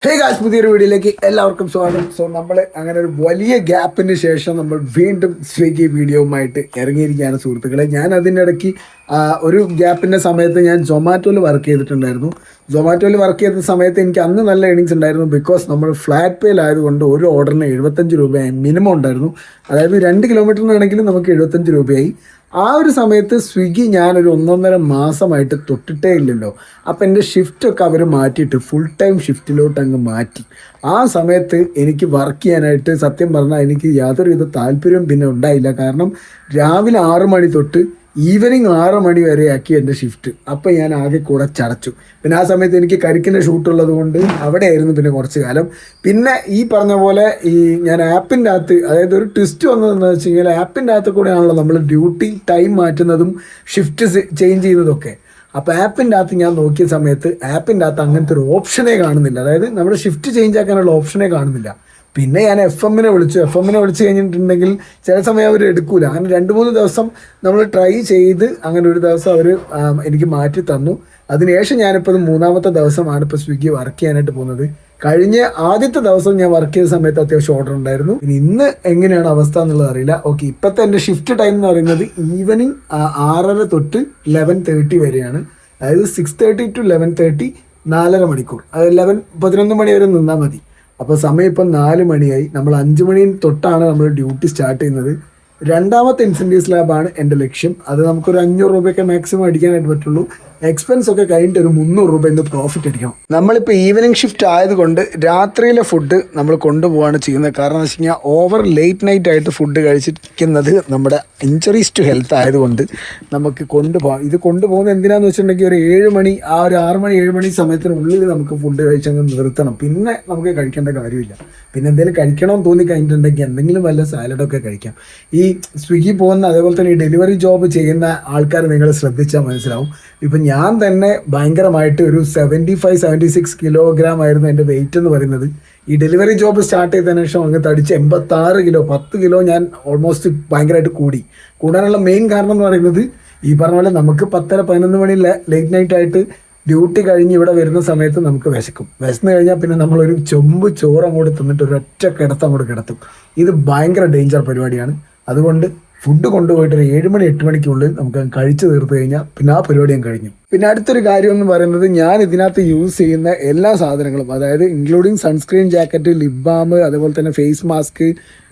Hey guys, പുതിയൊരു വീഡിയോയിലേക്ക് എല്ലാവർക്കും സ്വാഗതം. നമ്മൾ അങ്ങനെ ഒരു വലിയ ഗ്യാപ്പിന് ശേഷം നമ്മൾ വീണ്ടും സ്വിഗ്ഗി വീഡിയോയുമായിട്ട് ഇറങ്ങിയിരിക്കുകയാണ് സുഹൃത്തുക്കളെ. ഞാൻ അതിനിടയ്ക്ക് ഒരു ഗ്യാപ്പിൻ്റെ സമയത്ത് ഞാൻ സൊമാറ്റോയിൽ വർക്ക് ചെയ്തിട്ടുണ്ടായിരുന്നു. സൊമാറ്റോയിൽ വർക്ക് ചെയ്ത സമയത്ത് എനിക്ക് അന്ന് നല്ല ഏണിങ്സ് ഉണ്ടായിരുന്നു. ബിക്കോസ് നമ്മൾ ഫ്ലാറ്റ് പേയിലായതുകൊണ്ട് ഒരു ഓർഡറിന് 75 രൂപയായി മിനിമം ഉണ്ടായിരുന്നു. അതായത് 2 കിലോമീറ്ററിനാണെങ്കിലും നമുക്ക് 75 രൂപയായി. ആ ഒരു സമയത്ത് സ്വിഗ്ഗി ഞാനൊരു 1.5 മാസമായിട്ട് തൊട്ടിട്ടേ ഇല്ലല്ലോ. അപ്പം എൻ്റെ ഷിഫ്റ്റൊക്കെ അവർ മാറ്റിയിട്ട് ഫുൾ ടൈം ഷിഫ്റ്റിലോട്ട് അങ്ങ് മാറ്റി. ആ സമയത്ത് എനിക്ക് വർക്ക് ചെയ്യാനായിട്ട് സത്യം പറഞ്ഞാൽ എനിക്ക് യാതൊരുവിധ താല്പര്യവും പിന്നെ ഉണ്ടായില്ല. കാരണം രാവിലെ 6 മണി തൊട്ട് ഈവനിങ് 6 മണി വരെ ആക്കി എൻ്റെ ഷിഫ്റ്റ്. അപ്പം ഞാൻ ആകെ കൂടെ ചടച്ചു. പിന്നെ ആ സമയത്ത് എനിക്ക് കരിക്കിൻ്റെ ഷൂട്ടുള്ളത് കൊണ്ട് അവിടെ ആയിരുന്നു പിന്നെ കുറച്ച് കാലം. പിന്നെ ഈ പറഞ്ഞ പോലെ ഞാൻ ആപ്പിൻ്റെ അകത്ത്, അതായത് ഒരു ട്വിസ്റ്റ് വന്നതെന്ന് വെച്ച് കഴിഞ്ഞാൽ ആപ്പിൻ്റെ അകത്ത് കൂടെയാണല്ലോ നമ്മൾ ഡ്യൂട്ടി ടൈം മാറ്റുന്നതും ഷിഫ്റ്റ് ചേഞ്ച് ചെയ്യുന്നതൊക്കെ. അപ്പോൾ ആപ്പിൻ്റെ അകത്ത് ഞാൻ നോക്കിയ സമയത്ത് ആപ്പിൻ്റെ അകത്ത് അങ്ങനത്തെ ഒരു ഓപ്ഷനേ കാണുന്നില്ല. അതായത് നമ്മുടെ ഷിഫ്റ്റ് ചേഞ്ച് ആക്കാനുള്ള ഓപ്ഷനേ കാണുന്നില്ല. പിന്നെ ഞാൻ എഫ് എമ്മിനെ വിളിച്ച് കഴിഞ്ഞിട്ടുണ്ടെങ്കിൽ ചില സമയം അവർ എടുക്കൂല. അങ്ങനെ 2-3 ദിവസം നമ്മൾ ട്രൈ ചെയ്ത് അങ്ങനെ ഒരു ദിവസം അവർ എനിക്ക് മാറ്റി തന്നു. അതിനുശേഷം ഞാനിപ്പോൾ 3-ാമത്തെ ദിവസമാണ് ഇപ്പോൾ സ്വിഗ്ഗി വർക്ക് ചെയ്യാനായിട്ട് പോകുന്നത്. കഴിഞ്ഞ ആദ്യത്തെ ദിവസം ഞാൻ വർക്ക് ചെയ്ത സമയത്ത് അത്യാവശ്യം ഓർഡർ ഉണ്ടായിരുന്നു. ഇന്ന് എങ്ങനെയാണ് അവസ്ഥ എന്നുള്ളത് അറിയില്ല. ഓക്കെ, ഇപ്പോഴത്തെ എൻ്റെ ഷിഫ്റ്റ് ടൈം എന്ന് പറയുന്നത് ഈവനിങ് 6:30 തൊട്ട് 11:30 വരെയാണ്. അതായത് 6:30 to 11:30 4.5 മണിക്കൂർ. അത് 11 മണി വരെ നിന്നാൽ മതി. അപ്പോൾ സമയം ഇപ്പം 4 മണിയായി. നമ്മൾ 5 മണി തൊട്ടാണ് നമ്മൾ ഡ്യൂട്ടി സ്റ്റാർട്ട് ചെയ്യുന്നത്. 2ാമത്തെ ഇൻസെൻറ്റീവ് സ്ലാബാണ് എൻ്റെ ലക്ഷ്യം. അത് നമുക്കൊരു 500 രൂപയൊക്കെ മാക്സിമം അടിക്കാനായിട്ട് പറ്റുള്ളൂ. എക്സ്പെൻസ് ഒക്കെ കഴിഞ്ഞിട്ട് ഒരു 300 രൂപ ഇന്ന് പ്രോഫിറ്റ് അടിക്കണം. നമ്മളിപ്പോൾ ഈവനിങ് ഷിഫ്റ്റ് ആയതുകൊണ്ട് രാത്രിയിലെ ഫുഡ് നമ്മൾ കൊണ്ടുപോവാണ് ചെയ്യുന്നത്. കാരണം എന്ന് വെച്ച് കഴിഞ്ഞാൽ ഓവർ ലേറ്റ് നൈറ്റ് ആയിട്ട് ഫുഡ് കഴിച്ചിരിക്കുന്നത് നമ്മുടെ ഇഞ്ചറീസ് ടു ഹെൽത്ത് ആയതുകൊണ്ട് നമുക്ക് കൊണ്ടുപോകാം. ഇത് കൊണ്ടുപോകുന്നത് എന്തിനാന്ന് വെച്ചിട്ടുണ്ടെങ്കിൽ ഒരു 7 മണി, ആ ഒരു 6 മണി 7 മണി സമയത്തിനുള്ളിൽ നമുക്ക് ഫുഡ് കഴിച്ചങ്ങ് നിർത്തണം. പിന്നെ നമുക്ക് കഴിക്കേണ്ട കാര്യമില്ല. പിന്നെ എന്തെങ്കിലും കഴിക്കണമെന്ന് തോന്നി കഴിഞ്ഞിട്ടുണ്ടെങ്കിൽ എന്തെങ്കിലും വല്ല സാലഡൊക്കെ കഴിക്കാം. ഈ സ്വിഗ്ഗി പോകുന്ന, അതേപോലെ തന്നെ ഈ ഡെലിവറി ജോബ് ചെയ്യുന്ന ആൾക്കാർ നിങ്ങൾ ശ്രദ്ധിച്ചാൽ മനസ്സിലാവും. ഇപ്പം ഞാൻ തന്നെ ഭയങ്കരമായിട്ട് ഒരു 75-76 കിലോഗ്രാം ആയിരുന്നു എൻ്റെ വെയിറ്റ് എന്ന് പറയുന്നത്. ഈ ഡെലിവറി ജോബ് സ്റ്റാർട്ട് ചെയ്തതിനു ശേഷം അങ്ങ് തടിച്ച് 86 കിലോ, 10 കിലോ ഞാൻ ഓൾമോസ്റ്റ് ഭയങ്കരമായിട്ട് കൂടാനുള്ള മെയിൻ കാരണം എന്ന് പറയുന്നത് ഈ പറഞ്ഞ പോലെ നമുക്ക് 10-11 മണി ലേറ്റ് നൈറ്റ് ആയിട്ട് ഡ്യൂട്ടി കഴിഞ്ഞ് ഇവിടെ വരുന്ന സമയത്ത് നമുക്ക് വിശന്ന് കഴിഞ്ഞാൽ പിന്നെ നമ്മളൊരു ചെമ്പ് ചോറ് അങ്ങോട്ട് തിന്നിട്ട് ഒരൊറ്റ കിടത്തം അങ്ങോട്ട് കിടത്തും. ഇത് ഭയങ്കര ഡേഞ്ചർ പരിപാടിയാണ്. അതുകൊണ്ട് ഫുഡ് കൊണ്ടുപോയിട്ട് ഒരു 7 മണി 8 മണിക്കുള്ളിൽ നമുക്ക് കഴിച്ചു തീർത്ത് കഴിഞ്ഞാൽ പിന്നെ ആ പരിപാടി ഞാൻ കഴിഞ്ഞു. പിന്നെ അടുത്തൊരു കാര്യം എന്ന് പറയുന്നത്, ഞാൻ ഇതിനകത്ത് യൂസ് ചെയ്യുന്ന എല്ലാ സാധനങ്ങളും, അതായത് including sunscreen, jacket, lip balm, അതേപോലെ തന്നെ ഫേസ് മാസ്ക്,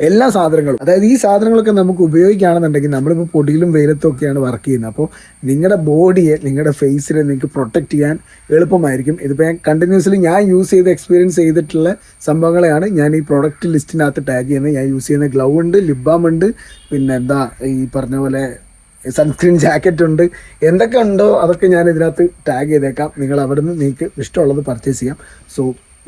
എല്ലാ സാധനങ്ങളും, അതായത് ഈ സാധനങ്ങളൊക്കെ നമുക്ക് ഉപയോഗിക്കുകയാണെന്നുണ്ടെങ്കിൽ നമ്മളിപ്പോൾ പൊടിയിലും വെയിലത്തും ഒക്കെയാണ് വർക്ക് ചെയ്യുന്നത്. അപ്പോൾ നിങ്ങളുടെ ബോഡിയെ, നിങ്ങളുടെ ഫേസിനെ നിങ്ങൾക്ക് പ്രൊട്ടക്റ്റ് ചെയ്യാൻ എളുപ്പമായിരിക്കും. ഇതിപ്പോൾ ഞാൻ കണ്ടിന്യൂസ്ലി ഞാൻ യൂസ് ചെയ്ത് എക്സ്പീരിയൻസ് ചെയ്തിട്ടുള്ള സംഭവങ്ങളെയാണ് ഞാൻ ഈ പ്രൊഡക്റ്റ് ലിസ്റ്റിനകത്ത് ടാഗ് ചെയ്യുന്നത്. ഞാൻ യൂസ് ചെയ്യുന്ന ഗ്ലൗ ഉണ്ട്, ലിപ് ബാം ഉണ്ട്, പിന്നെ ഈ പറഞ്ഞ പോലെ സൺസ്ക്രീൻ ജാക്കറ്റ് ഉണ്ട്. എന്തൊക്കെ ഉണ്ടോ അതൊക്കെ ഞാൻ ഇതിനകത്ത് ടാഗ് ചെയ്തേക്കാം. നിങ്ങൾ അവിടെ നിന്ന് നിങ്ങൾക്ക് ഇഷ്ടമുള്ളത് പർച്ചേസ് ചെയ്യാം. സോ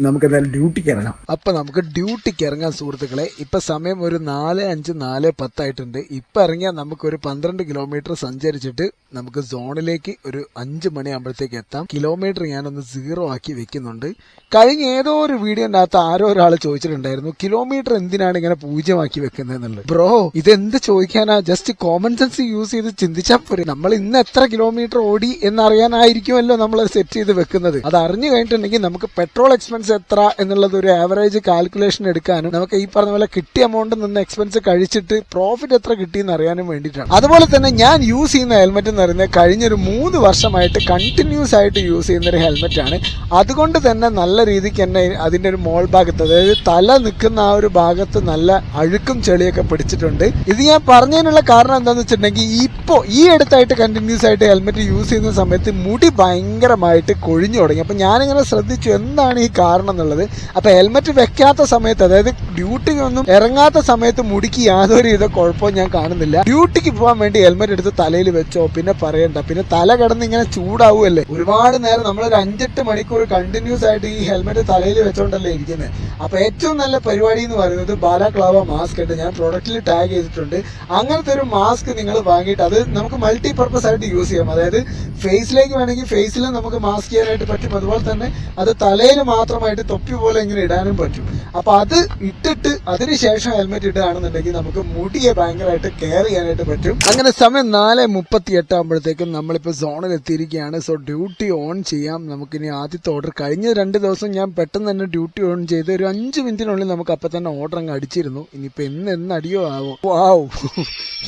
നമുക്ക് എന്തായാലും ഡ്യൂട്ടിക്ക് ഇറങ്ങാം. അപ്പം നമുക്ക് ഡ്യൂട്ടിക്ക് ഇറങ്ങാം സുഹൃത്തുക്കളെ. ഇപ്പം സമയം ഒരു 4:05 4:10 ആയിട്ടുണ്ട്. ഇപ്പം ഇറങ്ങിയാൽ നമുക്കൊരു 12 കിലോമീറ്റർ സഞ്ചരിച്ചിട്ട് നമുക്ക് സോണിലേക്ക് ഒരു 5 മണിയാകുമ്പോഴത്തേക്ക് എത്താം. കിലോമീറ്റർ ഞാനൊന്ന് 0 ആക്കി വെക്കുന്നുണ്ട്. കഴിഞ്ഞ ഏതോ ഒരു വീഡിയോൻ്റെ അകത്ത് ആരോ ഒരാൾ ചോദിച്ചിട്ടുണ്ടായിരുന്നു, കിലോമീറ്റർ എന്തിനാണ് ഇങ്ങനെ 0 ആക്കി വെക്കുന്നത് എന്നുള്ളത്. ബ്രോ, ഇതെന്ത് ചോദിക്കാനാ? ജസ്റ്റ് കോമൺ സെൻസ് യൂസ് ചെയ്ത് ചിന്തിച്ചാൽ പോരെ. നമ്മൾ ഇന്ന് എത്ര കിലോമീറ്റർ ഓടി എന്നറിയാനായിരിക്കുമല്ലോ നമ്മൾ സെറ്റ് ചെയ്ത് വെക്കുന്നത്. അത് അറിഞ്ഞു കഴിഞ്ഞിട്ടുണ്ടെങ്കിൽ നമുക്ക് പെട്രോൾ എക്സ്പെൻസ് എത്ര എന്നുള്ളത് ഒരു ആവറേജ് കാൽക്കുലേഷൻ എടുക്കാനും നമുക്ക് ഈ പറഞ്ഞ പോലെ കിട്ടിയ എമൗണ്ട് നിന്ന് എക്സ്പെൻസ് കഴിച്ചിട്ട് പ്രോഫിറ്റ് എത്ര കിട്ടിയെന്ന് അറിയാനും വേണ്ടിയിട്ടാണ്. അതുപോലെ തന്നെ ഞാൻ യൂസ് ചെയ്യുന്ന ഹെൽമെറ്റ് എന്ന് പറയുന്നത് കഴിഞ്ഞൊരു 3 വർഷമായിട്ട് കണ്ടിന്യൂസ് ആയിട്ട് യൂസ് ചെയ്യുന്ന ഒരു ഹെൽമെറ്റ് ആണ്. അതുകൊണ്ട് തന്നെ നല്ല രീതിക്ക് തന്നെ അതിന്റെ ഒരു മോൾ ഭാഗത്ത്, അതായത് തല നിൽക്കുന്ന ആ ഒരു ഭാഗത്ത് നല്ല അഴുക്കും ചെളിയൊക്കെ പിടിച്ചിട്ടുണ്ട്. ഇത് ഞാൻ പറഞ്ഞതിനുള്ള കാരണം എന്താണെന്ന് വെച്ചിട്ടുണ്ടെങ്കിൽ ഇപ്പോൾ ഈ അടുത്തായിട്ട് കണ്ടിന്യൂസ് ആയിട്ട് ഹെൽമെറ്റ് യൂസ് ചെയ്യുന്ന സമയത്ത് മുടി ഭയങ്കരമായിട്ട് കൊഴിഞ്ഞു തുടങ്ങി. അപ്പം ഞാനിങ്ങനെ ശ്രദ്ധിച്ചു എന്താണ് ഈ കാരണം എന്നുള്ളത്. അപ്പൊ ഹെൽമെറ്റ് വെക്കാത്ത സമയത്ത്, അതായത് ഡ്യൂട്ടിക്ക് ഒന്നും ഇറങ്ങാത്ത സമയത്ത് മുടിക്ക് യാതൊരു കുഴപ്പവും ഞാൻ കാണുന്നില്ല. ഡ്യൂട്ടിക്ക് പോകാൻ വേണ്ടി ഹെൽമെറ്റ് എടുത്ത് തലയിൽ വെച്ചോ പിന്നെ പറയണ്ട. പിന്നെ തല കിടന്ന് ഇങ്ങനെ ചൂടാവുമല്ലേ ഒരുപാട് നേരം. നമ്മളൊരു 5-8 മണിക്കൂർ കണ്ടിന്യൂസ് ആയിട്ട് ഈ ഹെൽമെറ്റ് തലയിൽ വെച്ചോണ്ടല്ലേ ഇരിക്കുന്നത്. അപ്പൊ ഏറ്റവും നല്ല പരിപാടി എന്ന് പറയുന്നത് ബാലാക്ലാവ മാസ്ക് ഉണ്ട്. ഞാൻ പ്രൊഡക്റ്റിൽ ടാഗ് ചെയ്തിട്ടുണ്ട്. അങ്ങനത്തെ ഒരു മാസ്ക് നിങ്ങൾ വാങ്ങിയിട്ട് അത് നമുക്ക് മൾട്ടി പർപ്പസ് ആയിട്ട് യൂസ് ചെയ്യാം. അതായത് ഫേസിലേക്ക് വേണമെങ്കിൽ ഫേസിൽ നമുക്ക് മാസ്ക് ചെയ്യാനായിട്ട് പറ്റും. അതുപോലെ തന്നെ അത് തലയിൽ മാത്രമായിട്ട് തൊപ്പി പോലെ ഇങ്ങനെ ഇടാനും പറ്റും. അപ്പൊ അത് ഇട്ടിട്ട് അതിനുശേഷം ഹെൽമെറ്റ് ഇടുകയാണെന്നുണ്ടെങ്കിൽ നമുക്ക് മുടിയെ ഭയങ്കരമായിട്ട് കെയർ ചെയ്യാനായിട്ട് പറ്റും. അങ്ങനെ സമയം 4:38 ആകുമ്പോഴത്തേക്കും നമ്മളിപ്പോൾ സോണിൽ എത്തിയിരിക്കുകയാണ്. സോ ഡ്യൂട്ടി ഓൺ ചെയ്യാം. നമുക്കിനി ആദ്യത്തെ ഓർഡർ കഴിഞ്ഞ 2 ദിവസം ഞാൻ പെട്ടെന്ന് തന്നെ ഡ്യൂട്ടി ഓൺ ചെയ്ത് ഒരു 5 മിനിറ്റിനുള്ളിൽ നമുക്ക് അപ്പം തന്നെ ഓർഡർ അങ്ങ് അടിച്ചിരുന്നു. ഇനിയിപ്പോൾ എന്ന് അടിയോ ആവോ. വാവ്,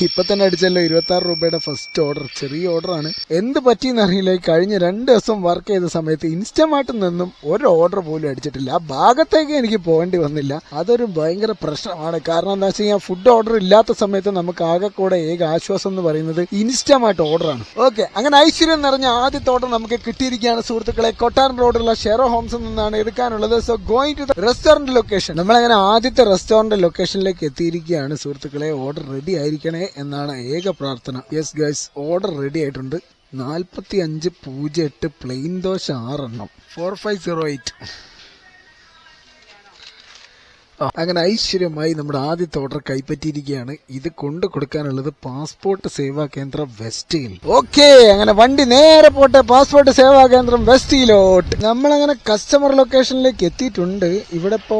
ഇപ്പം തന്നെ അടിച്ചല്ലോ 26 രൂപയുടെ ഫസ്റ്റ് ഓർഡർ. ചെറിയ ഓർഡറാണ്. എന്ത് പറ്റിയെന്ന് അറിയില്ല. കഴിഞ്ഞ 2 ദിവസം വർക്ക് ചെയ്ത സമയത്ത് ഇൻസ്റ്റമാർട്ടിൽ നിന്നും ഒരു ഓർഡർ പോലും അടിച്ചിട്ടില്ല. ആ ഭാഗത്തേക്ക് എനിക്ക് പോകേണ്ടി വന്നില്ല. അതൊരു ഭയങ്കര പ്രശ്നമാണ്. കാരണം എന്താ വെച്ച് കഴിഞ്ഞാൽ ഫുഡ് ഓർഡർ ഇല്ലാത്ത സമയത്ത് നമുക്ക് ആകെ കൂടെ ഏക ആശ്വാസം എന്ന് പറയുന്നത് ഇൻസ്റ്റമാർട്ട് ഓർഡറാണ്. ഓക്കെ, അങ്ങനെ ഐശ്വര്യം നിറഞ്ഞ ആദ്യത്തെ ഓർഡർ നമുക്ക് കിട്ടിയിരിക്കുകയാണ് സുഹൃത്തുക്കളെ. കൊട്ടാരം റോഡിലുള്ള ഷെറോ ഹോംസിൽ നിന്നാണ് എടുക്കാനുള്ളത്. So going to the restaurant location. നമ്മളങ്ങനെ ആദ്യത്തെ റെസ്റ്റോറന്റ് ലൊക്കേഷനിലേക്ക് എത്തിയിരിക്കുകയാണ് സുഹൃത്തുക്കളെ. ഓർഡർ റെഡി ആയിരിക്കണേ എന്നാണ് ഏക പ്രാർത്ഥന. യെസ് ഗൈസ്, ഓർഡർ റെഡി ആയിട്ടുണ്ട്. 4508 പ്ലെയിൻ ദോശ 6 എണ്ണം 4508. അങ്ങനെ ഐശ്വര്യമായി നമ്മുടെ ആദ്യത്തെ ഓർഡർ കൈപ്പറ്റിയിരിക്കുകയാണ്. ഇത് കൊണ്ടു കൊടുക്കാനുള്ളത് പാസ്പോർട്ട് സേവാ കേന്ദ്രം വെസ്റ്റിൽ. ഓക്കെ, അങ്ങനെ വണ്ടി നേരെ പോട്ടെ പാസ്പോർട്ട് സേവാ കേന്ദ്രം വെസ്റ്റിലോട്ട്. നമ്മളങ്ങനെ കസ്റ്റമർ ലൊക്കേഷനിലേക്ക് എത്തിയിട്ടുണ്ട്. ഇവിടെ ഇപ്പോ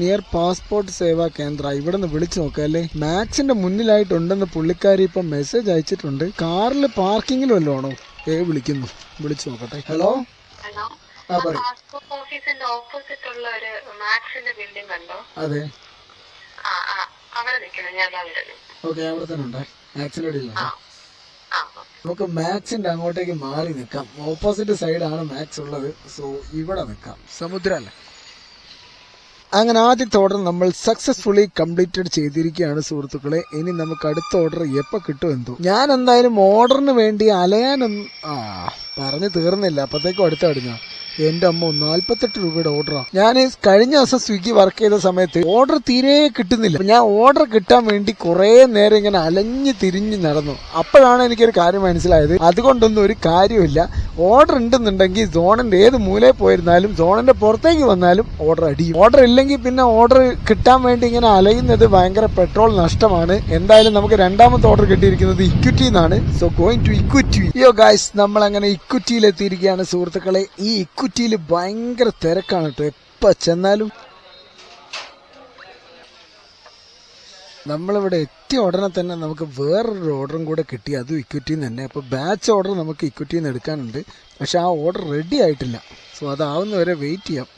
നിയർ പാസ്പോർട്ട് സേവാ കേന്ദ്ര. ഇവിടെ നിന്ന് വിളിച്ചു നോക്കാം അല്ലേ. മാക്സിന്റെ മുന്നിലായിട്ടുണ്ടെന്ന് പുള്ളിക്കാരി ഇപ്പൊ മെസ്സേജ് അയച്ചിട്ടുണ്ട്. കാറിൽ പാർക്കിങ്ങിൽ വല്ലതാണോ? വിളിക്കുന്നു, വിളിച്ചു നോക്കട്ടെ. ഹലോ, പാസ്പോർട്ട് ഓഫീസിന്റെ ഓപ്പോസിറ്റ് ഉള്ള ഒരു മാക്സിന്റെ ബിൽഡിംഗ് ഉണ്ടോ? അതെ, അവിടെ നിൽക്കണം. ഞാൻ ഓക്കെ, അവിടെ തന്നെ ഉണ്ട്. മാക്സിന്റെ നമുക്ക് മാക്സിന്റെ അങ്ങോട്ടേക്ക് മാറി നിൽക്കാം. ഓപ്പോസിറ്റ് സൈഡാണ് മാക്സ് ഉള്ളത്. സോ ഇവിടെ നിൽക്കാം. സമുദ്രം അല്ലേ. അങ്ങനെ ആദ്യത്തെ ഓർഡർ നമ്മൾ സക്സസ്ഫുള്ളി കംപ്ലീറ്റഡ് ചെയ്തിരിക്കുകയാണ് സുഹൃത്തുക്കളെ. ഇനി നമുക്ക് അടുത്ത ഓർഡർ എപ്പോൾ കിട്ടും എന്തോ. ഞാൻ എന്തായാലും ഓർഡറിന് വേണ്ടി അലയാനൊന്നും പറഞ്ഞു തീർന്നില്ല. അപ്പത്തേക്കും അടുത്ത എന്റെ അമ്മ 48 രൂപയുടെ ഓർഡറാണ്. ഞാൻ കഴിഞ്ഞ ദിവസം സ്വിഗ്ഗി വർക്ക് ചെയ്ത സമയത്ത് ഓർഡർ തീരെ കിട്ടുന്നില്ല. ഞാൻ ഓർഡർ കിട്ടാൻ വേണ്ടി കുറെ നേരം ഇങ്ങനെ അലഞ്ഞ് തിരിഞ്ഞ് നടന്നു. അപ്പോഴാണ് എനിക്കൊരു കാര്യം മനസ്സിലായത്. അതുകൊണ്ടൊന്നും ഒരു കാര്യമില്ല. ഓർഡർ ഉണ്ടെന്നുണ്ടെങ്കിൽ സോണിന്റെ ഏത് മൂലയിൽ പോയിരുന്നാലും സോണിന്റെ പുറത്തേക്ക് വന്നാലും ഓർഡർ അടിയും. ഓർഡർ ഇല്ലെങ്കിൽ പിന്നെ ഓർഡർ കിട്ടാൻ വേണ്ടി ഇങ്ങനെ അലയുന്നത് ഭയങ്കര പെട്രോൾ നഷ്ടമാണ്. എന്തായാലും നമുക്ക് രണ്ടാമത്തെ ഓർഡർ കിട്ടിയിരിക്കുന്നത് ഇക്വിറ്റി എന്നാണ്. So going to equity. Yo guys, നമ്മൾ അങ്ങനെ ഇക്വിറ്റിയിൽ എത്തിയിരിക്കുകയാണ് സുഹൃത്തുക്കളെ. ഈ ഇക്വിറ്റിയിൽ ഭയങ്കര തിരക്കാണ് കേട്ടോ. എപ്പോ ചെന്നാലും നമ്മളിവിടെ എത്തിയ ഉടനെ തന്നെ നമുക്ക് വേറൊരു ഓർഡറും കൂടെ കിട്ടി. അതും ഇക്വിറ്റിയിൽ നിന്ന് തന്നെ. അപ്പോൾ ബാച്ച് ഓർഡർ നമുക്ക് ഇക്വിറ്റിയിൽ നിന്ന് എടുക്കാനുണ്ട്. പക്ഷെ ആ ഓർഡർ റെഡി ആയിട്ടില്ല. സോ അതാവുന്നവരെ വെയിറ്റ് ചെയ്യാം.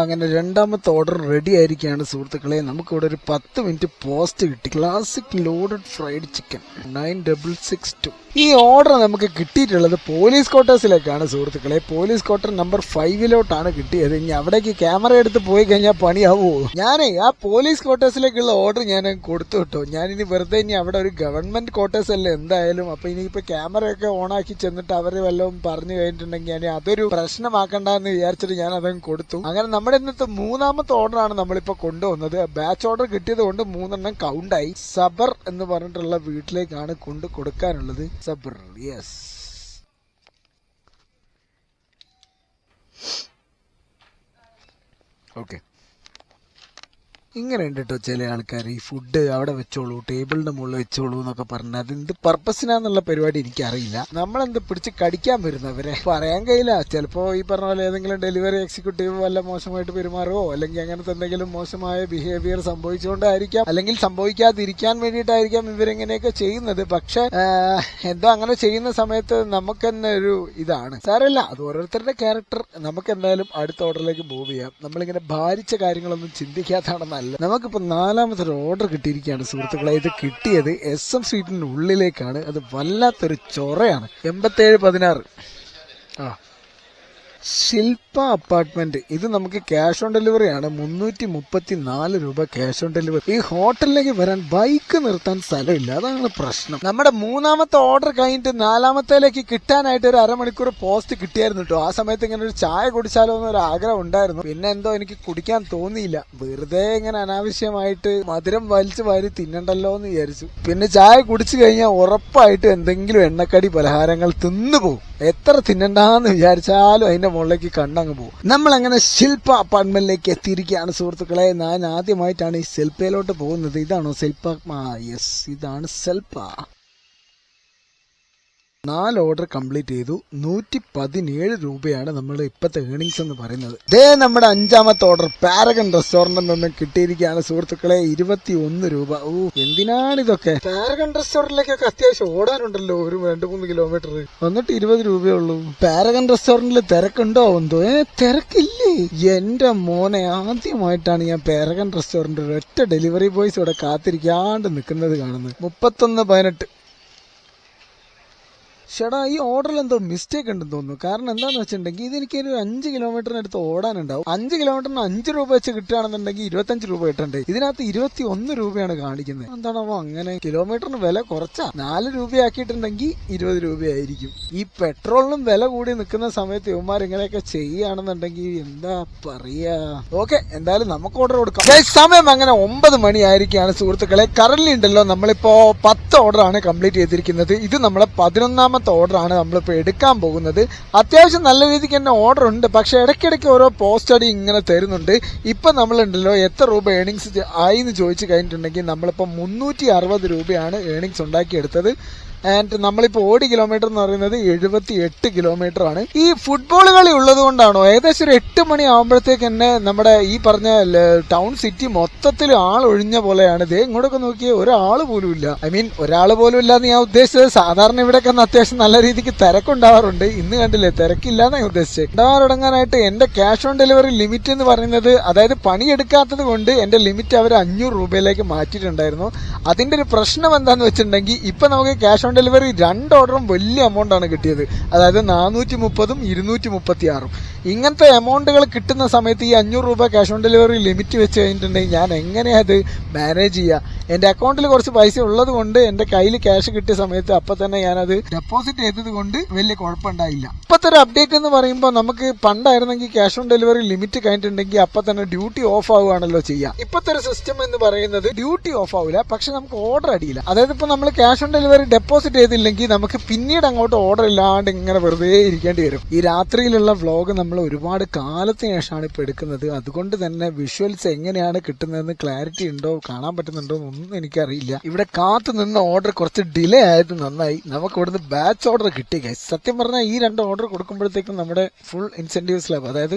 അങ്ങനെ രണ്ടാമത്തെ ഓർഡർ റെഡി ആയിരിക്കുകയാണ് സുഹൃത്തുക്കളെ. നമുക്കിവിടെ ഒരു 10 മിനിറ്റ് പോസ്റ്റ് കിട്ടി. Classic loaded fried chicken 9662. ഈ ഓർഡർ നമുക്ക് കിട്ടിയിട്ടുള്ളത് പോലീസ് ക്വാർട്ടേഴ്സിലേക്കാണ് സുഹൃത്തുക്കളെ. പോലീസ് ക്വാർട്ടർ നമ്പർ 5 കിട്ടിയത്. ഇനി അവിടേക്ക് ക്യാമറ എടുത്ത് പോയി കഴിഞ്ഞാൽ പണിയാവോ? ഞാനേ ആ പോലീസ് ക്വാർട്ടേഴ്സിലേക്കുള്ള ഓർഡർ ഞാൻ കൊടുത്തു കിട്ടോ. ഞാനിനി വെറുതെ ഇനി അവിടെ ഒരു ഗവൺമെന്റ് ക്വാർട്ടേഴ്സ് അല്ലേ എന്തായാലും. അപ്പൊ ഇനിയിപ്പോ ക്യാമറയൊക്കെ ഓണാക്കി ചെന്നിട്ട് അവര് വല്ലതും പറഞ്ഞു കഴിഞ്ഞിട്ടുണ്ടെങ്കിൽ ഞാൻ അതൊരു പ്രശ്നമാക്കണ്ടെന്ന് വിചാരിച്ചിട്ട് ഞാൻ അതങ്ങ് കൊടുത്തു. അങ്ങനെ നമ്മുടെ ഇന്നത്തെ 3ാമത്തെ ഓർഡറാണ് നമ്മളിപ്പോ കൊണ്ടുവന്നത്. ബാച്ച് ഓർഡർ കിട്ടിയത് കൊണ്ട് 3 എണ്ണം കൗണ്ടായി. സബർ എന്ന് പറഞ്ഞിട്ടുള്ള വീട്ടിലേക്കാണ് കൊണ്ടു കൊടുക്കാനുള്ളത്. സബർ, യെസ്. ഓക്കെ, ഇങ്ങനെ ഉണ്ട് കേട്ടോ ചില ആൾക്കാർ. ഈ ഫുഡ് അവിടെ വെച്ചോളൂ, ടേബിളിന്റെ മുകളിൽ വെച്ചോളൂ എന്നൊക്കെ പറഞ്ഞാൽ അത് എന്ത് പർപ്പസിനാന്നുള്ള പരിപാടി എനിക്കറിയില്ല. നമ്മളെന്ത് പിടിച്ച് കടിക്കാൻ വരുന്നവരെ പറയാൻ കഴിയില്ല. ചിലപ്പോ ഈ പറഞ്ഞ പോലെ ഏതെങ്കിലും ഡെലിവറി എക്സിക്യൂട്ടീവ് വല്ല മോശമായിട്ട് പെരുമാറുമോ അല്ലെങ്കിൽ അങ്ങനത്തെ എന്തെങ്കിലും മോശമായ ബിഹേവിയർ സംഭവിച്ചുകൊണ്ടായിരിക്കാം, അല്ലെങ്കിൽ സംഭവിക്കാതിരിക്കാൻ വേണ്ടിയിട്ടായിരിക്കാം ഇവരെങ്ങനെയൊക്കെ ചെയ്യുന്നത്. പക്ഷെ എന്തോ അങ്ങനെ ചെയ്യുന്ന സമയത്ത് നമുക്ക് തന്നെ ഒരു ഇതാണ്. സാരമില്ല, അത് ഓരോരുത്തരുടെ ക്യാരക്ടർ. നമുക്ക് എന്തായാലും അടുത്ത ഓർഡറിലേക്ക് മൂവ് ചെയ്യാം. നമ്മളിങ്ങനെ ഭാരിച്ച കാര്യങ്ങളൊന്നും ചിന്തിക്കാത്തതാണെന്നല്ല. നമുക്കിപ്പോ 4ാമത്തെ ഓർഡർ കിട്ടിയിരിക്കുകയാണ് സുഹൃത്തുക്കളെ. ഇത് കിട്ടിയത് SM സ്ട്രീറ്റിന്റെ ഉള്ളിലേക്കാണ്. അത് വല്ലാത്തൊരു ചൊറയാണ്. 8716 ശില്പ അപ്പാർട്ട്മെന്റ്. ഇത് നമുക്ക് ക്യാഷ് ഓൺ ഡെലിവറി ആണ്. 334 രൂപ ക്യാഷ് ഓൺ ഡെലിവറി. ഈ ഹോട്ടലിലേക്ക് വരാൻ ബൈക്ക് നിർത്താൻ സ്ഥലമില്ല, അതാണ് പ്രശ്നം. നമ്മുടെ 3ാമത്തെ ഓർഡർ കഴിഞ്ഞിട്ട് 4ാമത്തേലേക്ക് കിട്ടാനായിട്ട് ഒരു അരമണിക്കൂർ പോസ്റ്റ് കിട്ടിയായിരുന്നു കേട്ടോ. ആ സമയത്ത് ഇങ്ങനെ ഒരു ചായ കുടിച്ചാലോ എന്നൊരു ആഗ്രഹം ഉണ്ടായിരുന്നു. പിന്നെ എന്തോ എനിക്ക് കുടിക്കാൻ തോന്നിയില്ല. വെറുതെ ഇങ്ങനെ അനാവശ്യമായിട്ട് മധുരം വലിച്ചു വാരി തിന്നണ്ടല്ലോ എന്ന് വിചാരിച്ചു. പിന്നെ ചായ കുടിച്ചു കഴിഞ്ഞാൽ ഉറപ്പായിട്ട് എന്തെങ്കിലും എണ്ണക്കടി പലഹാരങ്ങൾ തിന്നു പോകും. എത്ര തിന്നണ്ടെന്ന് വിചാരിച്ചാലും അതിന്റെ മുകളിലേക്ക് കണ്ണങ്ങ് പോകും. നമ്മളങ്ങനെ ശില്പ അപ്പാർട്ട്മെന്റിലേക്ക് എത്തിയിരിക്കുകയാണ് സുഹൃത്തുക്കളെ. ഞാൻ ആദ്യമായിട്ടാണ് ഈ ശില്പയിലോട്ട് പോകുന്നത്. ഇതാണോ ശില്പ? യെസ്, ഇതാണ് ശില്പ. 4 ഓർഡർ കംപ്ലീറ്റ് ചെയ്തു. 117 രൂപയാണ് നമ്മുടെ ഇപ്പോഴത്തെ ഏണിങ്സ് എന്ന് പറയുന്നത്. ദേ നമ്മുടെ 5ാമത്തെ ഓർഡർ പാരഗൺ റെസ്റ്റോറന്റിൽ നിന്ന് കിട്ടിയിരിക്കുകയാണ് സുഹൃത്തുക്കളെ. 21 രൂപ. എന്തിനാണ് ഇതൊക്കെ? പാരഗൺ റെസ്റ്റോറന്റിലേക്കൊക്കെ അത്യാവശ്യം ഓടാനുണ്ടല്ലോ, ഒരു 2-3 കിലോമീറ്റർ. എന്നിട്ട് 20 രൂപയേ ഉള്ളൂ. പാരഗൺ റെസ്റ്റോറന്റിൽ തിരക്കുണ്ടോ എന്തോ? തിരക്കില്ലേ? എന്റെ മോനെ, ആദ്യമായിട്ടാണ് ഞാൻ പാരഗൺ റെസ്റ്റോറന്റ് ഒറ്റ ഡെലിവറി ബോയ്സ് ഇവിടെ കാത്തിരിക്കാണ്ട് നിൽക്കുന്നത് കാണുന്നത്. 31:18. ചേട്ടാ, ഈ ഓർഡറിൽ എന്തോ മിസ്റ്റേക്ക് ഉണ്ടെന്ന് തോന്നുന്നു. കാരണം എന്താണെന്ന് വെച്ചിട്ടുണ്ടെങ്കിൽ ഇതെനിക്കൊരു 5 കിലോമീറ്ററിനടുത്ത് ഓടാനുണ്ടാവും. 5 കിലോമീറ്ററിന് 5 രൂപ വെച്ച് കിട്ടുകയാണെന്നുണ്ടെങ്കിൽ 25 രൂപ കിട്ടണ്ടേ? ഇതിനകത്ത് 21 രൂപയാണ് കാണിക്കുന്നത്. എന്താണാവോ അങ്ങനെ? കിലോമീറ്ററിന് വില കുറച്ചാ. 4 രൂപയാക്കിയിട്ടുണ്ടെങ്കിൽ 20 രൂപയായിരിക്കും. ഈ പെട്രോളിനും വില കൂടി നിൽക്കുന്ന സമയത്ത് ഇവന്മാർ ഇങ്ങനെയൊക്കെ ചെയ്യുകയാണെന്നുണ്ടെങ്കിൽ എന്താ പറയാ. ഓക്കെ, എന്തായാലും നമുക്ക് ഓർഡർ കൊടുക്കാം. സമയം അങ്ങനെ 9 മണിയായിരിക്കുകയാണ് സുഹൃത്തുക്കളെ. കറന്റ് ഉണ്ടല്ലോ, നമ്മളിപ്പോ 10 ഓർഡറാണ് കംപ്ലീറ്റ് ചെയ്തിരിക്കുന്നത്. ഇത് നമ്മളെ 11ാമത്തെ ഓർഡറാണ് നമ്മളിപ്പോൾ എടുക്കാൻ പോകുന്നത്. അത്യാവശ്യം നല്ല രീതിക്ക് തന്നെ ഓർഡർ ഉണ്ട്, പക്ഷെ ഇടയ്ക്കിടയ്ക്ക് ഓരോ പോസ്റ്റ് അടി ഇങ്ങനെ തരുന്നുണ്ട്. ഇപ്പം നമ്മളുണ്ടല്ലോ എത്ര രൂപ ഏണിങ്സ് ആയി എന്ന് ചോദിച്ചു കഴിഞ്ഞിട്ടുണ്ടെങ്കിൽ നമ്മളിപ്പോൾ 360 രൂപയാണ് ഏണിങ്സ് ഉണ്ടാക്കിയെടുത്തത്. ആൻഡ് നമ്മളിപ്പോൾ ഓടി കിലോമീറ്റർ എന്ന് പറയുന്നത് 78 കിലോമീറ്റർ ആണ്. ഈ ഫുട്ബോൾ കളി ഉള്ളത് കൊണ്ടാണോ ഏകദേശം ഒരു 8 മണി ആകുമ്പോഴത്തേക്ക് തന്നെ നമ്മുടെ ഈ പറഞ്ഞ ടൗൺ സിറ്റി മൊത്തത്തിൽ ആളൊഴിഞ്ഞ പോലെയാണ്. ഇതേ ഇങ്ങോട്ടൊക്കെ നോക്കിയേ, ഒരാൾ പോലും ഇല്ല. ഐ മീൻ ഒരാൾ പോലും ഇല്ലാന്ന് ഞാൻ ഉദ്ദേശിച്ചത്, സാധാരണ ഇവിടെയൊക്കെ അത്യാവശ്യം നല്ല രീതിക്ക് തിരക്കുണ്ടാവാറുണ്ട്. ഇന്ന് കണ്ടില്ലേ, തിരക്കില്ലാന്ന് ഞാൻ ഉദ്ദേശിച്ചത്. ഉണ്ടാവാറടങ്ങാനായിട്ട് എന്റെ ക്യാഷ് ഓൺ ഡെലിവറി ലിമിറ്റ് എന്ന് പറയുന്നത്, അതായത് പണിയെടുക്കാത്തത് കൊണ്ട് എന്റെ ലിമിറ്റ് അവർ 500 രൂപയിലേക്ക് മാറ്റിയിട്ടുണ്ടായിരുന്നു. അതിന്റെ ഒരു പ്രശ്നം എന്താന്ന് വെച്ചിട്ടുണ്ടെങ്കിൽ ഇപ്പൊ നമുക്ക് ക്യാഷ് ഓൺ ഡെലിവറി 2 ഓർഡറും വലിയ എമൗണ്ട് ആണ് കിട്ടിയത്. അതായത് 430ഉം 236ഉം. ഇങ്ങനത്തെ എമൗണ്ടുകൾ കിട്ടുന്ന സമയത്ത് ഈ 500 രൂപ ക്യാഷ് ഓൺ ഡെലിവറി ലിമിറ്റ് വെച്ച് കഴിഞ്ഞിട്ടുണ്ടെങ്കിൽ ഞാൻ എങ്ങനെയാ അത് മാനേജ് ചെയ്യുക? എന്റെ അക്കൗണ്ടിൽ കുറച്ച് പൈസ ഉള്ളത് കൊണ്ട് എന്റെ കയ്യിൽ ക്യാഷ് കിട്ടിയ സമയത്ത് അപ്പൊ തന്നെ ഞാനത് ഡെപ്പോസിറ്റ് ചെയ്തത് കൊണ്ട് വലിയ കുഴപ്പമുണ്ടായില്ല. ഇപ്പോഴത്തെ ഒരു അപ്ഡേറ്റ് എന്ന് പറയുമ്പോൾ നമുക്ക് പണ്ടായിരുന്നെങ്കിൽ ക്യാഷ് ഓൺ ഡെലിവറി ലിമിറ്റ് കഴിഞ്ഞിട്ടുണ്ടെങ്കിൽ അപ്പൊ തന്നെ ഡ്യൂട്ടി ഓഫ് ആവുകയാണല്ലോ ചെയ്യുക. ഇപ്പോഴത്തെ ഒരു സിസ്റ്റം എന്ന് പറയുന്നത് ഡ്യൂട്ടി ഓഫ് ആവില്ല, പക്ഷെ നമുക്ക് ഓർഡർ അടിയില്ല. അതായത് ഇപ്പൊ നമ്മൾ ക്യാഷ് ഓൺ ഡെലിവറി ഡെപ്പോസിറ്റ് ചെയ്തില്ലെങ്കിൽ നമുക്ക് പിന്നീട് അങ്ങോട്ട് ഓർഡർ ഇല്ലാണ്ട് ഇങ്ങനെ വെറുതെ ഇരിക്കേണ്ടി വരും. ഈ രാത്രിയിലുള്ള വ്ലോഗ് നമ്മൾ ഒരുപാട് കാലത്തിന് ശേഷമാണ് ഇപ്പൊ എടുക്കുന്നത്. അതുകൊണ്ട് തന്നെ വിഷ്വൽസ് എങ്ങനെയാണ് കിട്ടുന്നതെന്ന് ക്ലാരിറ്റി ഉണ്ടോ, കാണാൻ പറ്റുന്നുണ്ടോ എന്നൊന്നും എനിക്കറിയില്ല. ഇവിടെ കാത്തു നിന്ന് ഓർഡർ കുറച്ച് ഡിലേ ആയത് നന്നായി. നമുക്ക് ഇവിടുന്ന് ബാച്ച് ഓർഡർ കിട്ടി ഗൈസ്. സത്യം പറഞ്ഞാൽ ഈ 2 ഓർഡർ കൊടുക്കുമ്പോഴത്തേക്കും നമ്മുടെ ഫുൾ ഇൻസെന്റീവ് സ്ലാബ്, അതായത്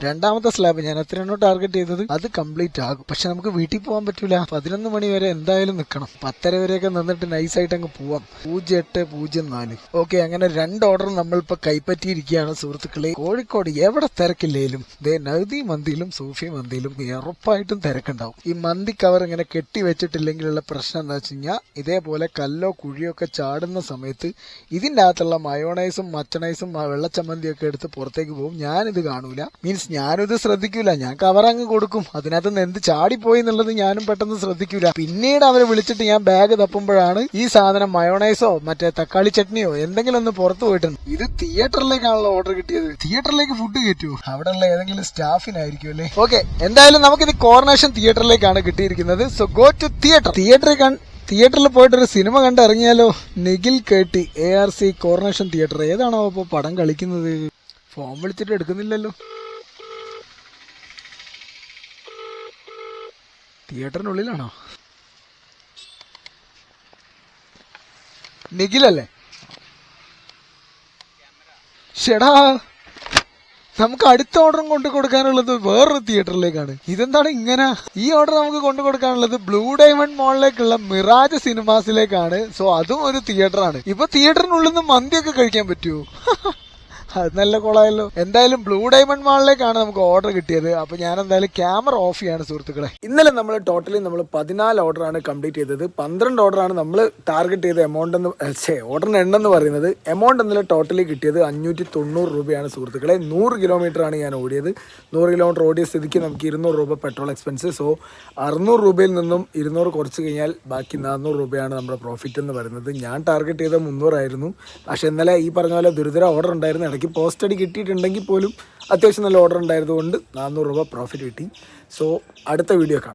2ാമത്തെ സ്ലാബ് ഞാൻ എത്രയാണോ ടാർഗറ്റ് ചെയ്തത് അത് കംപ്ലീറ്റ് ആകും. പക്ഷെ നമുക്ക് വീട്ടിൽ പോകാൻ പറ്റൂല. 11 മണി വരെ എന്തായാലും നിൽക്കണം. 10:30 വരെയൊക്കെ നിന്നിട്ട് നൈസായിട്ട് അങ്ങ് പോവാം. 0804. ഓക്കെ, അങ്ങനെ 2 ഓർഡർ നമ്മളിപ്പോ കൈപ്പറ്റിയിരിക്കുകയാണ് സുഹൃത്തുക്കളെ. കോഴിക്കോട് എവിടെ തിരക്കില്ലേലും നദി മന്തിയിലും സൂഫി മന്തിയിലും ഉറപ്പായിട്ടും തിരക്കുണ്ടാവും. ഈ മന്തി കവർ ഇങ്ങനെ കെട്ടി വെച്ചിട്ടില്ലെങ്കിലുള്ള പ്രശ്നം എന്താ വെച്ച് കഴിഞ്ഞാൽ, ഇതേപോലെ കല്ലോ കുഴിയോ ഒക്കെ ചാടുന്ന സമയത്ത് ഇതിന്റെ അകത്തുള്ള മയോണൈസും മച്ചണൈസും വെള്ളച്ചമ്മന്തിയൊക്കെ എടുത്ത് പുറത്തേക്ക് പോകും. ഞാനിത് കാണൂല, മീൻസ് ഞാനിത് ശ്രദ്ധിക്കൂല. ഞാൻ കവർ അങ്ങ് കൊടുക്കും. അതിനകത്ത് നിന്ന് എന്ത് ചാടിപ്പോയി എന്നുള്ളത് ഞാനും പെട്ടെന്ന് ശ്രദ്ധിക്കൂല. പിന്നീട് അവരെ വിളിച്ചിട്ട് ഞാൻ ബാഗ് തപ്പുമ്പോഴാണ് ഈ സാധനം മയോണൈസോ മറ്റേ തക്കാളി ചട്നിയോ എന്തെങ്കിലും ഒന്ന് പുറത്തു പോയിട്ടുണ്ട്. ഇത് തിയേറ്ററിലേക്കാണല്ലോ ഓർഡർ കിട്ടിയത്. തിയേറ്ററിലേക്ക് ഫുഡ് കയറ്റുമോ? അവിടെയുള്ള ഏതെങ്കിലും സ്റ്റാഫിനായിരിക്കും അല്ലേ. ഓക്കെ, എന്തായാലും നമുക്കിത് കോർണേഷൻ തിയേറ്ററിലേക്കാണ് കിട്ടിയിരിക്കുന്നത്. So go to theatre. തിയേറ്ററിൽ പോയിട്ടൊരു സിനിമ കണ്ടിറങ്ങിയാലോ. നിഖിൽ കേട്ടി, ARC കോർണേഷൻ തിയേറ്റർ. ഏതാണോ ഇപ്പൊ പടം കളിക്കുന്നത്? ഫോൺ വിളിച്ചിട്ട് എടുക്കുന്നില്ലല്ലോ. തിയേറ്ററിനുള്ളിലാണോ? നിഖിലല്ലേ? ഷെടാ, നമുക്ക് അടുത്ത ഓർഡറും കൊണ്ടു കൊടുക്കാനുള്ളത് വേറൊരു തിയേറ്ററിലേക്കാണ്. ഇതെന്താണ് ഇങ്ങനെ? ഈ ഓർഡർ നമുക്ക് കൊണ്ടു കൊടുക്കാനുള്ളത് ബ്ലൂ ഡയമണ്ട് മോളിലേക്കുള്ള മിറാജ് സിനിമാസിലേക്കാണ്. സോ അതും ഒരു തിയേറ്ററാണ്. ഇപ്പൊ തിയേറ്ററിനുള്ളിൽ നിന്ന് മന്തിയൊക്കെ കഴിക്കാൻ പറ്റുമോ? അത് നല്ല കൊളായല്ലോ. എന്തായാലും ബ്ലൂ ഡയമണ്ട് മാളിലേക്കാണ് നമുക്ക് ഓർഡർ കിട്ടിയത്. അപ്പൊ ഞാൻ എന്തായാലും ക്യാമറ ഓഫ് ചെയ്യാണ് സുഹൃത്തുക്കളെ. ഇന്നലെ നമ്മൾ ടോട്ടലി 14 ഓർഡറാണ് കംപ്ലീറ്റ് ചെയ്തത്. 12 ഓർഡറാണ് നമ്മൾ ടാർഗറ്റ് ചെയ്ത എമൗണ്ട് ഓർഡറിന് എണ്ണെന്ന് പറയുന്നത്. എമൗണ്ട് ഇന്നലെ ടോട്ടലി കിട്ടിയത് 590 രൂപയാണ് സുഹൃത്തുക്കളെ. 100 കിലോമീറ്റർ ആണ് ഞാൻ ഓടിയത്. 100 കിലോമീറ്റർ ഓടിയ സ്ഥിതിക്ക് നമുക്ക് 200 രൂപ പെട്രോൾ എക്സ്പെൻസ്. സോ 600 രൂപയിൽ നിന്നും 200 കുറച്ച് കഴിഞ്ഞാൽ ബാക്കി 400 രൂപയാണ് നമ്മുടെ പ്രോഫിറ്റ് എന്ന് പറയുന്നത്. ഞാൻ ടാർഗറ്റ് ചെയ്ത 300 ആയിരുന്നു. പക്ഷെ ഇന്നലെ ഈ പറഞ്ഞ പോലെ ദുരിതര ഓർഡർ ഉണ്ടായിരുന്നു. ഇടയ്ക്ക് പോസ്റ്റ് അടി കിട്ടിയിട്ടുണ്ടെങ്കിൽ പോലും അത്യാവശ്യം നല്ല ഓർഡർ ഉണ്ടായതുകൊണ്ട് 400 രൂപ പ്രോഫിറ്റ് കിട്ടി. സോ അടുത്ത വീഡിയോ കാണാം.